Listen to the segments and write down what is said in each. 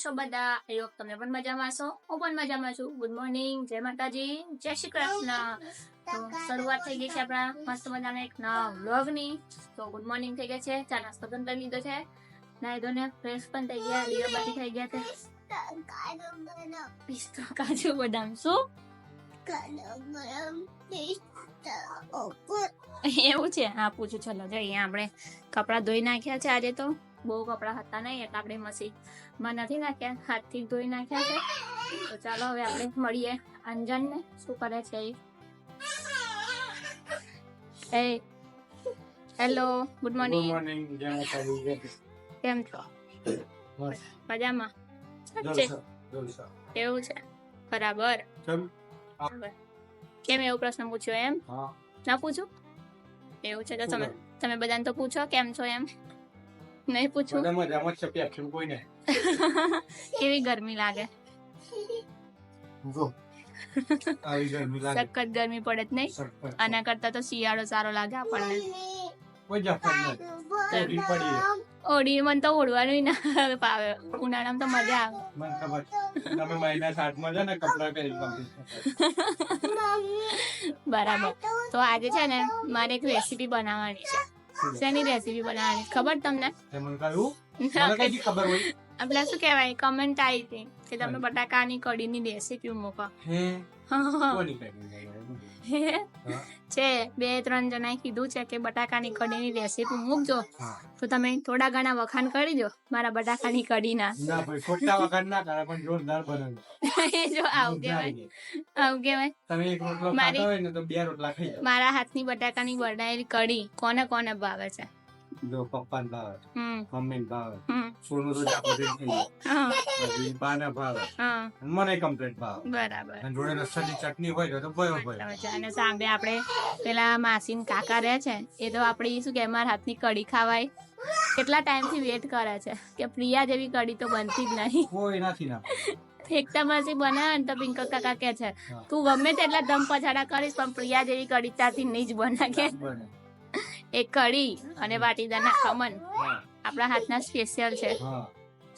છો બધા? I hope તમે પણ મજામાં છો. હું પણ મજામાં છું. ગુડ મોર્નિંગ, જય માતાજી, જય શ્રી કૃષ્ણ. તો શરૂઆત થઈ ગઈ છે આપણા મસ્ત મજાના એક નવા વ્લોગની. તો ગુડ મોર્નિંગ થઈ ગયા છે, ચા નાસ્તો પણ કરી લીધો છે, નાઈ ધોઈને ફ્રેશ પણ થઈ ગયા, દીવાબત્તી થઈ ગયા છે. પિસ્તા કાજુ બદામ શું એવું છે? આપું છું. ચલો જો અહીંયા આપણે કપડાં ધોઈ નાખ્યા છે. આજે તો બહુ કપડાં હતા નહીં એટલે આપણે મશીનમાં નથી નાખ્યા, હાથથી ધોઈ નાખ્યા છે. તો ચાલો હવે આપણે મળીએ અંજનને, શું કરે છે એ. Hello, good morning. કેમ છો? મજામાં એવું છે? બરાબર. કેમ એવું પ્રશ્ન પૂછ્યો? એમ ના પૂછું? એવું છે તો તમે બધાને તો પૂછો કેમ છો એમ. નહીં પૂછું? કેવી ગરમી લાગે? સખત ગરમી પડે જ નહીં? આના કરતા તો શિયાળો સારો લાગે આપણને. ઓડી મને તો ઓઢવાનું ના પાવે, ઉનાળામાં તો મજા આવે. બરાબર. તો આજે છે ને મારે એક રેસીપી બનાવવાની છે. શેની રેસીપી બનાવવાની ખબર તમને? આપડે શું કેવાય, કમેન્ટ આવી હતી કે તમે બટાકાની કઢીની રેસીપી મૂકો. છે 2-3 જણાએ કીધું છે કે બટાકાની કઢીની રેસીપી મૂકજો, તો તમે થોડા ઘણા વખાણ કરી દો મારા બટાકાની કઢીના. જો આવું કેવાય મારા હાથની બટાકાની બનાવેલી કઢી કોને કોને ભાવે છે? જો પપ્પાને ભાવે, મમ્મીને ભાવે, સોનું તો બાને ભાવે, મને કમ્પ્લીટ ભાવે. બરાબર. જોડે લસણની ચટણી હોય તો ભયો ભયો. અને સાંભળે આપણે પેલા માસીન કાકા રહે છે, એ તો આપડી શું કે મારા હાથની કઢી ખાવાય કેટલા ટાઈમ થી વેટ કરે છે કે પ્રિયા જેવી કઢી તો બનતી જ નહીં. કોઈ નથી ના એકતા માસી બનાવે ને તો પિંકલ કાકા કે છે તું ગમે તેટલા દમ પછાડા કરીશ પણ પ્રિયા જેવી કઢી ત્યાંથી નહીં જ બના કે. એક કઢી અને વાટીદારના ખમણ આપણા હાથના સ્પેશિયલ છે.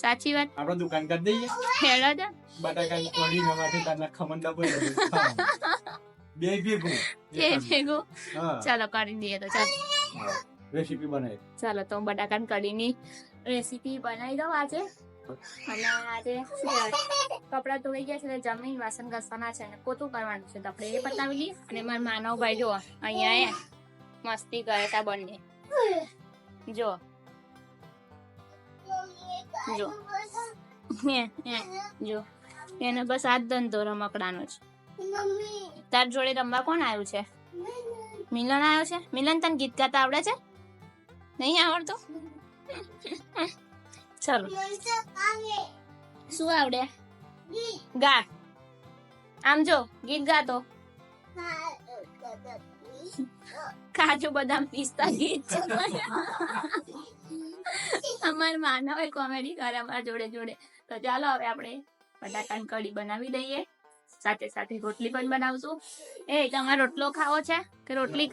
સાચી વાત. આપણે દુકાન કરી દઈએ. હેડો છે બટાકાની કઢી ને વાટીદારના ખમણ ડબલ બે ભેગું. ચાલો કરી દઈએ તો ચાલો રેસીપી બનાવી. ચાલો તો બટાકાની કઢીની રેસીપી બનાવી દઉં આજે. અને આજે કપડા ધોઈ ગયા છે, જમીન વાસણ ઘસવાના છે, પોતું કરવાનું છે, તો આપણે એ પતાવી લઈએ. અને મારા માનવ ભાઈ જો અહીંયા મસ્તી કરે તા બંને. જો જો જો એને બસ આ જ ધંધો રમકડાનો છે. તાર જોડે રમવા કોણ આવ્યું છે? મિલન આવ્યો છે. મિલન તને ગીત ગાતા આવડે છે? નહીં આવડતું? ચલો શું આવડે? ગા. આમ જો ગીત ગાતો. કાજુ બદામ પિસ્તા ગીત છે. અમાર માનવ કોમેડી કરે અમારા જોડે જોડે. તો ચાલો હવે આપણે બટાકાની કઢી બનાવી દઈએ, સાથે સાથે રોટલી પણ બનાવશું. એ તમારે રોટલો ખાવો છે કે રોટલી?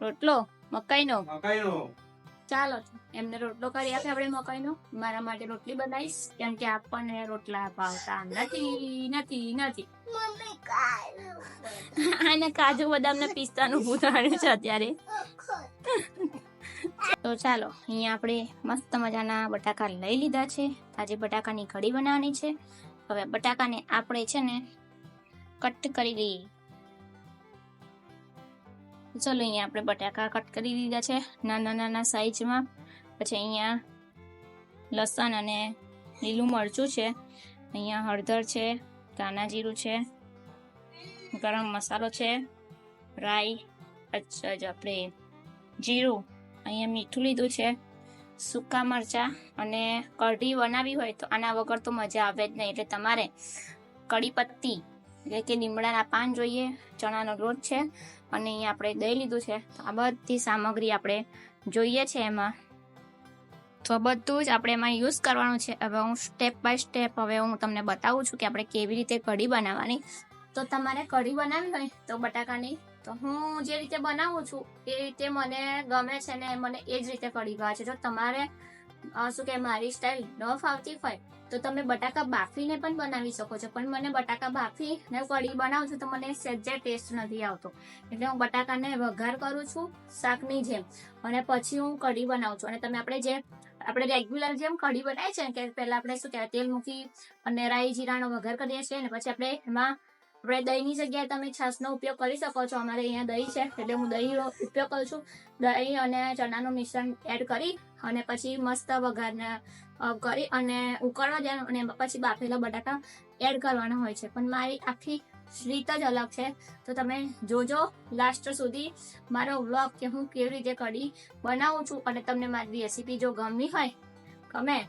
રોટલો મકાઈનો. ચાલો એમને રોટલો કરી આપે આપણે મકાઈનો. મારા માટે રોટલી બનાવીશ કેમ કે આપણને રોટલા ભાવતા નથી. આને કાજુ બદામ ને પિસ્તાનું ભૂત આવ્યું છે અત્યારે. તો ચાલો અહીંયા આપણે મસ્ત મજાના બટાકા લઈ લીધા છે. આજે બટાકાની કઢી બનાવવાની છે. હવે બટાકાને આપણે છે ને કટ કરી લઈએ. ચલો અહીંયા આપણે બટાકા કટ કરી લીધા છે નાના નાના સાઈઝમાં. પછી અહીંયા લસણ અને લીલું મરચું છે, અહીંયા હળદર છે, ધાણા જીરું છે, ગરમ મસાલો છે, રાઈ, આપણે જીરું, અહીંયા મીઠું લીધું છે, સૂકા મરચાં. અને કઢી બનાવી હોય તો આના વગર તો મજા આવે જ નહીં, એટલે તમારે કઢી પત્તી એટલે કે લીમડાના પાન જોઈએ, ચણાનો લોટ છે, અને અહીંયા આપણે દહીં લીધું છે. તો આ બધી સામગ્રી આપણે જોઈએ છે એમાં. તો બધું જ આપણે એમાં યુઝ કરવાનું છે. હવે હું સ્ટેપ બાય સ્ટેપ હવે હું તમને બતાવું છું કે આપણે કેવી રીતે કઢી બનાવવાની. તો તમારે કઢી બનાવી હોય તો બટાકાની, તો હું જે રીતે બનાવું છું એ રીતે મને ગમે છે ને મને એ જ રીતે કઢી ભાવે છે. જો તમારે શું કે મારી સ્ટાઇલ ન ફાવતી હોય તો તમે બટાકા બાફીને પણ બનાવી શકો છો, પણ મને બટાકા બાફી ને કઢી બનાવું છું તો મને સહેજે ટેસ્ટ નથી આવતો, એટલે હું બટાકાને વઘાર કરું છું શાકની જેમ અને પછી હું કઢી બનાવું છું. અને તમે આપણે રેગ્યુલર જેમ કઢી બનાવીએ છીએ કે પહેલા આપણે શું કહેવાય તેલ મૂકી અને રાઈ જીરાનો વઘાર કરીએ છીએ ને પછી આપણે એમાં દહીંની જગ્યાએ તમે છાશનો ઉપયોગ કરી શકો છો. અમારે અહીંયા દહીં છે એટલે હું દહીંનો ઉપયોગ કરું છું. દહીં અને ચણાનું મિશ્રણ એડ કરી અને પછી મસ્ત વઘારને કરી અને ઉકળવા દેવાનું અને પછી બાફેલા બટાકા એડ કરવાના હોય છે. પણ મારી આખી રીત જ અલગ છે, તો તમે જોજો લાસ્ટ સુધી મારો વ્લોગ કે હું કેવી રીતે કઢી બનાવું છું. અને તમને મારી રેસીપી જો ગમી હોય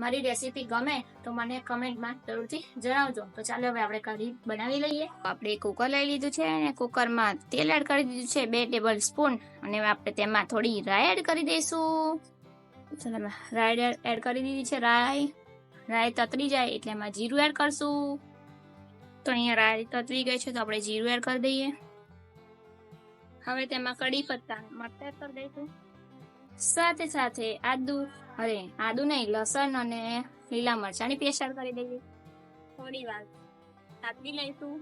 મારી રેસીપી ગમે તો મને કમેન્ટમાં જરૂરથી જણાવજો. તો ચાલો હવે આપણે કઢી બનાવી લઈએ. આપણે કુકર લઈ લીધું છે અને કુકરમાં તેલ એડ કરી દીધું છે 2 ટેબલ સ્પૂન અને આપણે તેમાં થોડી રાઈ એડ કરી દઈશું. ચાલો રાઈ એડ કરી દીધી છે. રાઈ તતરી જાય એટલે એમાં જીરું એડ કરશું. તો અહીંયા રાઈ તતરી ગઈ છે તો આપણે જીરું એડ કરી દઈએ. હવે તેમાં કઢી પત્તા મરચાં એડ કરી દઈશું. સાથે આદુ નહીં લસણ અને લીલા મરચાંની પેસ્ટ એડ કરી દઈએ. થોડી વાર સાતરી લઈશું.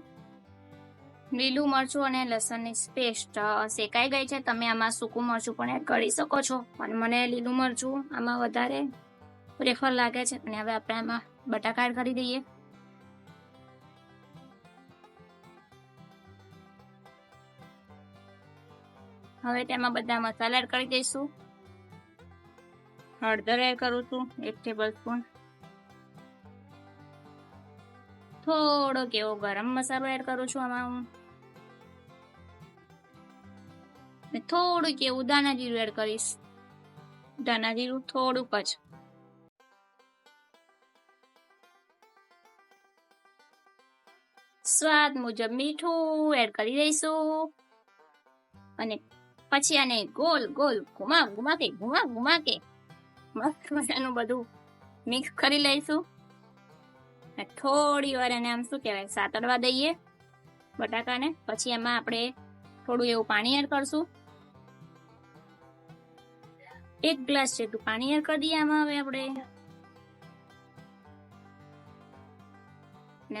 લીલું મરચું અને લસણની પેસ્ટ શેકાઈ ગઈ છે. તમે આમાં સૂકું મરચું પણ એડ કરી શકો છો, પણ મને લીલું મરચું આમાં વધારે પ્રેફર લાગે છે. અને હવે આપણે આમાં બટાકા એડ કરી દઈએ. હવે તેમાં બધા મસાલા એડ કરી દઈશું. હળદર એડ કરું છું 1 ટેબલ સ્પૂન. થોડો કેવો ગરમ મસાલો એડ કરું છું આમાં હું. થોડું કેવું દાણા જીરું એડ કરીશ. દાણા જીરું થોડુંક જ. સ્વાદ મુજબ મીઠું એડ કરી દઈશું અને પછી આને ગોલ ગોલ ઘુમા કે મસ્ત મજાનું બધું મિક્સ કરી લઈશું. થોડી વાર એને આમ શું કહેવાય સાતડવા દઈએ બટાકાને. પછી એમાં આપણે થોડું એવું પાણી એડ કરશું. 1 ગ્લાસ જેટલું પાણી એડ કરી દઈએ આમાં. હવે આપણે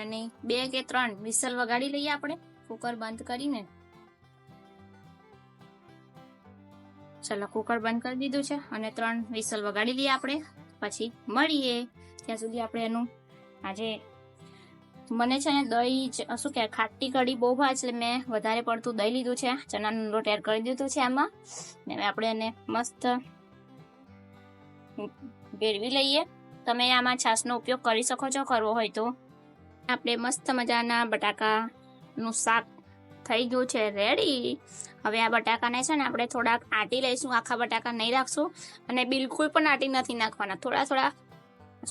અને 2 કે 3 વિસલ વગાડી લઈએ આપણે કુકર બંધ કરીને. ચાલો કુકર બંધ કરી દીધું છે અને 3 વિસલ વગાડી લઈએ આપણે. પછી મળીએ ત્યાં સુધી આપણે એનું આજે મને છે ને દહીં શું કે ખાટી કઢી બહુ ભાવે એટલે મેં વધારે પડતું દહીં લીધું છે. ચણાનો લોટ એડ કરી દીધું છે આમાં ને આપણે એને મસ્ત ભેળવી લઈએ. તમે આમાં છાશનો ઉપયોગ કરી શકો છો કરવો હોય તો. આપણે મસ્ત મજાના બટાકાનું શાક થઈ ગયું છે રેડી. હવે આ બટાકાને છે ને આપણે થોડાક આટી લઈશું. આખા બટાકા નહીં રાખશું અને બિલકુલ પણ આટી નથી નાખવાના. થોડા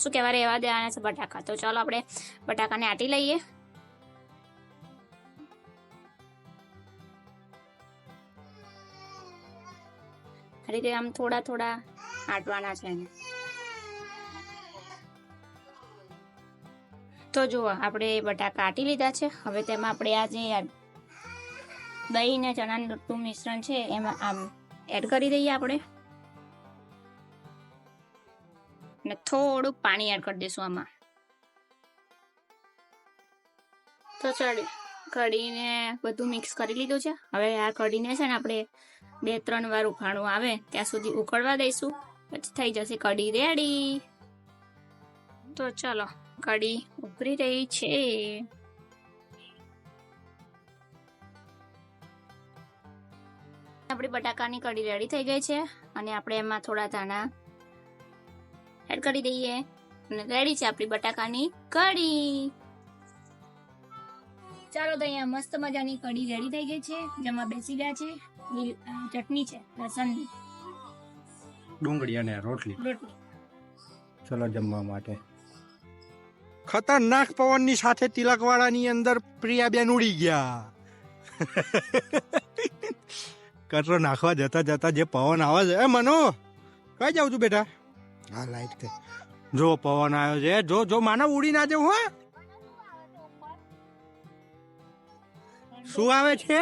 શું કહેવાય રહેવા દેવાના છે બટાકા. તો ચાલો આપણે બટાકાને આટી લઈએ. આ રીતે આમ થોડા આટવાના છે. તો જુઓ આપણે બટાકા આટી લીધા છે. હવે તેમાં આપણે આ જે દહીં ને ચણાનું લોટનું મિશ્રણ છે એમાં આમ એડ કરી દઈએ આપણે ને થોડુંક પાણી એડ કરી દઈશું આમાં. તો ચાલો કઢીને બધું મિક્સ કરી લીધું છે. હવે આ કઢીને છે ને આપણે 2-3 વાર ઉફાળું આવે ત્યાં સુધી ઉકળવા દઈશું. પછી થઈ જશે કઢી રેડી. તો ચાલો કઢી ઉકળી રહી છે. આપણી બટાકાની કઢી રેડી થઈ ગઈ છે અને આપણે એમાં થોડા ધાણા એડ કરી દઈએ અને રેડી છે આપણી બટાકાની કઢી. ચાલો તો અહીંયા મસ્ત મજાની કઢી રેડી થઈ ગઈ છે. જેમાં બેસી ગયા છે ચટણી છે લસણની, ડુંગળી અને રોટલી. ચલો જમવા માટે. ખતરનાક પવનની સાથે તિલકવાળાની અંદર પ્રિયાબેન ઉડી ગયા. કચરો નાખવા જતા જે પવન આવે છે. એ મનો કઈ જાઉં છું બેટા? હા લાઈટ કે જો પવન આવ્યો છે. જો માનવ ઉડી ના જવું. હા શું આવે છે?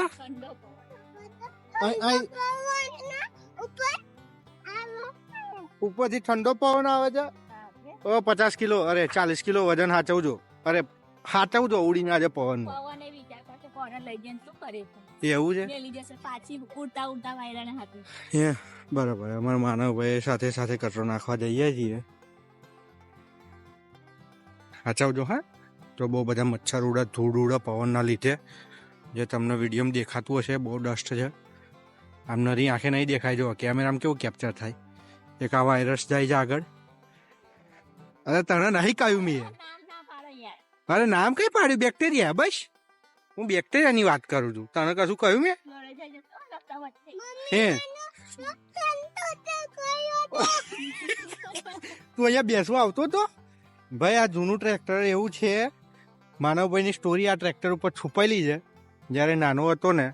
ઉપરથી ઠંડો પવન આવે છે. 50 કિલો અરે 40 કિલો વજન હાચવજો. અરે હાચવજો ઉડીને આજે પવન. પવને વિચાર કરશે કોને લઈ જઈને શું કરે એવું છે. મેલી જશે પાછી ઉડતા ઉડતા વાયરાને હાથે. બરાબર. અમારા માનવભાઈ સાથે સાથે કચરો નાખવા જઈએ છીએ. હાચવજો હા. તો બહુ બધા મચ્છર ઉડે, ધૂળ ઉડે પવનના લીધે, જે તમને વિડીયોમાં દેખાતું હશે. બહુ ડસ્ટ છે. આમ નરી આંખે નહીં દેખાય. જો કેમેરામાં કેવું કેપ્ચર થાય. એક આ વાયરસ જાય છે આગળ. અરે તને નહીં કહ્યું મેં. અરે નામ કઈ પાડ્યું? બેક્ટેરિયા. બસ હું બેક્ટેરિયાની વાત કરું છું. તને કશું કહ્યું મેં? હે તું અહીંયા બેસવા આવતો તો? ભાઈ આ જૂનું ટ્રેક્ટર એવું છે. માનવભાઈની સ્ટોરી આ ટ્રેક્ટર ઉપર છુપાયેલી છે. જ્યારે નાનો હતો ને,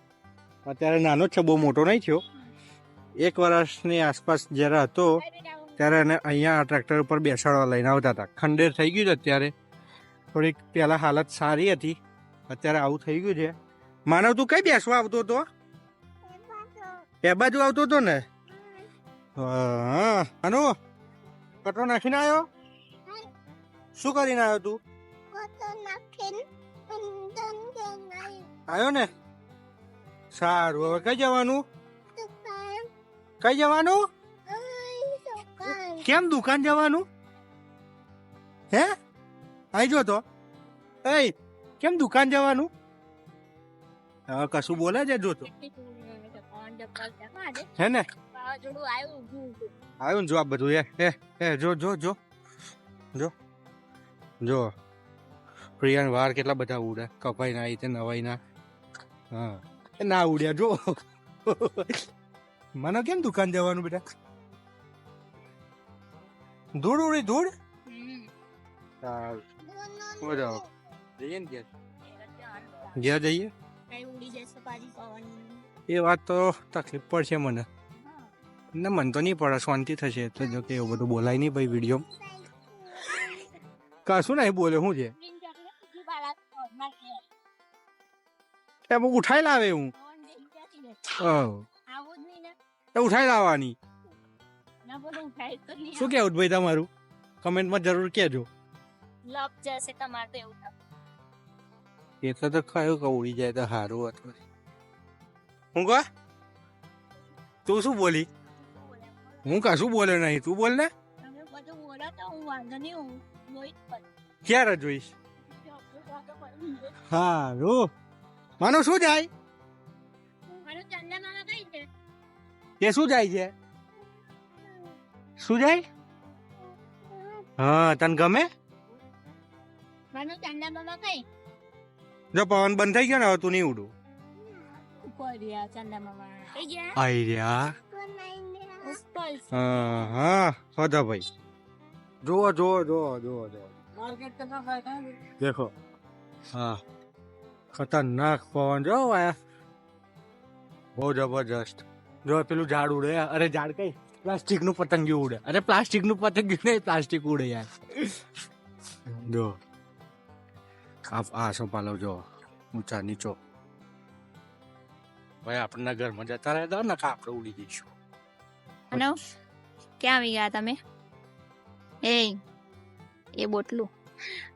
અત્યારે નાનો જ છે, બહુ મોટો નહીં થયો. 1 વર્ષની આસપાસ જ્યારે હતો ત્યારે એને અહીંયા ટ્રેક્ટર ઉપર બેસાડવા લઈને આવતા હતા. ખંડેર થઈ ગયું છે અત્યારે. થોડીક પહેલાં હાલત સારી હતી, અત્યારે આવું થઈ ગયું છે. માનવ તું કઈ બેસવા આવતો હતો? એ બાજુ આવતો હતો ને? હા. આનો કટરો નાખીને આવ્યો? શું કરીને આવ્યો તું? આવ્યો ને? સારું. હવે કઈ જવાનું? કઈ જવાનું? કેમ દુકાન જવાનું? હે આઈ જો તો. એ કેમ દુકાન જવાનું? હવે કશું બોલે છે જોતો. હે ને? આવ્યું ને જો આ બધું. જો જો જો જો જો પ્રિયાન વાર કેટલા બધા ઉડે. કપાઈ ના તે નવાઈ ના. હા એ ના ઉડ્યા જો. મને કેમ દુકાન જવાનું બેટા? ધૂળ ઉડી ધૂળ. જઈએ ને ઘેર જઈએ. એ વાત તો તકલીફ પડશે મને. ને મન તો નહીં પડે, શાંતિ થશે. તો જો કે એવું બધું બોલાય નહીં ભાઈ વિડીયો. કશું નહીં બોલે. શું છે એમ ઉઠાઈ લાવે? હું ઉઠાઈ લાવવાની. શું કેવું ભાઈ તમારું? કમેન્ટમાં જરૂર કહેજો. એટલે તો કયું કે ઉડી જાય તો સારું હતું. હું કહો? તું શું બોલી? હું કશું બોલે નહીં. તું બોલ ને. ક્યારે જોઈશ? હારું. માનો શું જાય? એ શું જાય છે? શું જાય? હા તને ગમે? જો પવન બંધ થઈ ગયો ને, હવે તું નહીં ઉડું. આઈ રહ્યા. હા હોતા ભાઈ. જુઓ જુઓ જુઓ જુઓ જુઓ. દેખો. હા ખતરનાક પવન. જો આયા બહુ જબરજસ્ત. જો પેલું ઝાડ ઉડે. અરે ઝાડ કઈ પ્લાસ્ટિક નું પતંગિયું ઉડે. અરે પ્લાસ્ટિક નું પતંગિયું નહીં, પ્લાસ્ટિક ઉડે યાર. જો આ સોપાલો જો ઊંચા નીચો. ભાઈ આપણના ઘરમાં જતા રહેતા ને આપણે ઉડી જઈશું. અને ક્યાં આવી ગયા તમે? એ બોટલું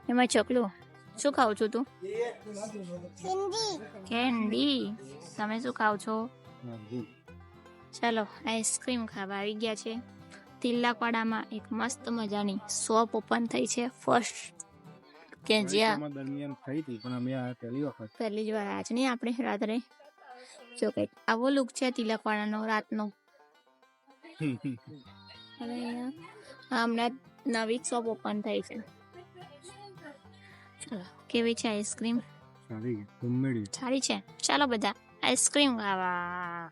એમાં ચકલું શું ખાવ છો તું? કેન્ડી. તમે શું ખાવ છો? ચાલો આઈસ્ક્રીમ ખાવા આવી ગયા છે. તિલકવાડામાં એક મસ્ત મજાની શોપ ઓપન થઈ છે. ફર્સ્ટ કે જ્યાં દરમિયાન થઈ હતી, પણ અમે પહેલી જ વાર આજ નહીં આપણે રાત્રે. જો કઈક આવો લુક છે તિલકવાડાનો રાતનો. હવે હમણાં નવી શોપ ઓપન થઈ છે. ચાલો કેવી છે આઈસ્ક્રીમ? સારી છે. ચાલો બધા આઈસ્ક્રીમ ખાવા.